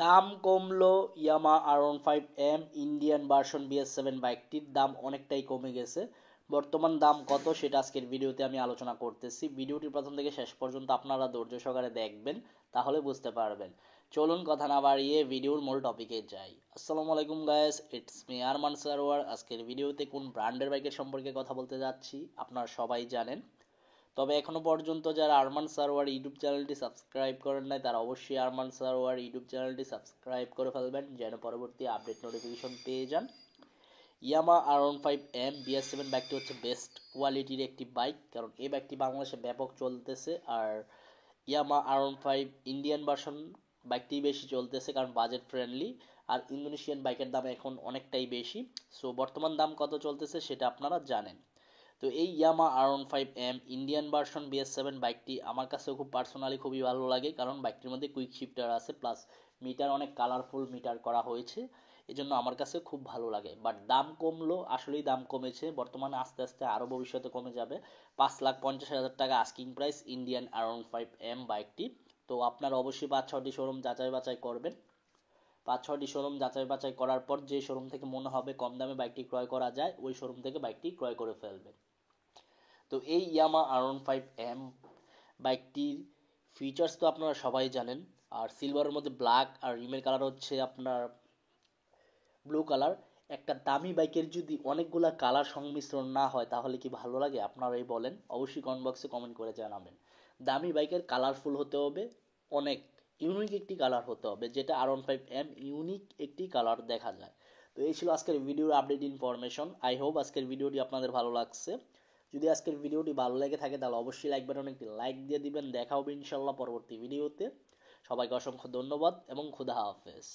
দাম কমলো ইয়ামা R15M Indian version BS7 বাইকটির দাম অনেকটাই কমে গেছে। বর্তমান দাম কত সেটা আজকের ভিডিওতে আমি আলোচনা করতেছি। ভিডিওটি প্রথম থেকে শেষ পর্যন্ত আপনারা ধৈর্য সহকারে দেখবেন, তাহলে বুঝতে পারবেন। চলুন কথা না বাড়িয়ে ভিডিওর মূল টপিকে যাই। আসসালামু আলাইকুম guys, it's me Arman Sarwar. আজকের ভিডিওতে কোন ব্র্যান্ডের বাইকের সম্পর্কে কথা বলতে যাচ্ছি আপনারা সবাই জানেন। তবে এখনো পর্যন্ত যারা আরমান সারোয়ার ইউটিউব চ্যানেলটি সাবস্ক্রাইব করেন নাই তারা অবশ্যই আরমান সারোয়ার ইউটিউব চ্যানেলটি সাবস্ক্রাইব করে ফেলবেন, যেন পরবর্তী আপডেট নোটিফিকেশন পেয়ে যান। ইয়ামা R15M BS7 বাইকটি হচ্ছে বেস্ট কোয়ালিটির একটি বাইক, কারণ এই বাইকটি বাংলাদেশে ব্যাপক চলতেছে। আর ইয়ামা R15 ইন্ডিয়ান ভার্সন বাইকটি বেশি চলতেছে, কারণ বাজেট ফ্রেন্ডলি। আর ইন্দোনেশিয়ান বাইকের দাম এখন অনেকটাই বেশি। সো বর্তমান দাম কত চলতেছে সেটা আপনারা জানেন। তো এই ইয়ামা R15M ইন্ডিয়ান ভার্সন BS7 বাইকটি আমার কাছে খুব পার্সোনালি খুবই ভালো লাগে, কারণ বাইকটির মধ্যে কুইক শিফটার আছে, প্লাস মিটার অনেক কালারফুল মিটার করা হয়েছে, এজন্য আমার কাছে খুব ভালো লাগে। বাট দাম কমলো, আসলেই দাম কমেছে, বর্তমানে আস্তে আস্তে আরও ভবিষ্যতে কমে যাবে। 5,50,000 টাকা আস্কিং প্রাইস ইন্ডিয়ান R15M বাইকটি। তো আপনারা অবশ্যই 5-6টি শোরুম যাচাই বাছাই করবেন। 5-6টি শোরুম যাচাই বাছাই করার পর যে শোরুম থেকে মনে হবে কম দামে বাইকটি ক্রয় করা যায়, ওই শোরুম থেকে বাইকটি ক্রয় করে ফেলবেন। তো এই ইয়ামা R15M বাইকটির ফিচার্স তো আপনারা সবাই জানেন। আর সিলভারের মধ্যে ব্ল্যাক, আর রিমের কালার হচ্ছে আপনার ব্লু কালার। একটা দামি বাইকের যদি অনেকগুলা কালার সংমিশ্রণ না হয় তাহলে কি ভালো লাগে? আপনারাই বলেন, অবশ্যই কমেন্ট বক্সে কমেন্ট করে জানাবেন। দামি বাইকের কালারফুল হতে হবে, অনেক ইউনিক একটি কালার হতে হবে, যেটা R15M ইউনিক একটি কালার দেখা যায়। তো এই ছিল আজকের ভিডিওর আপডেট ইনফরমেশন। আই হোপ আজকের ভিডিওটি আপনাদের ভালো লাগছে। যদি আজকের ভিডিওটি ভালো লেগে থাকে তাহলে অবশ্যই লাইক বাটনে একটি লাইক দিয়ে দিবেন। দেখা হবে ইনশাল্লাহ পরবর্তী ভিডিওতে। সবাইকে অসংখ্য ধন্যবাদ এবং খুদা হাফেজ।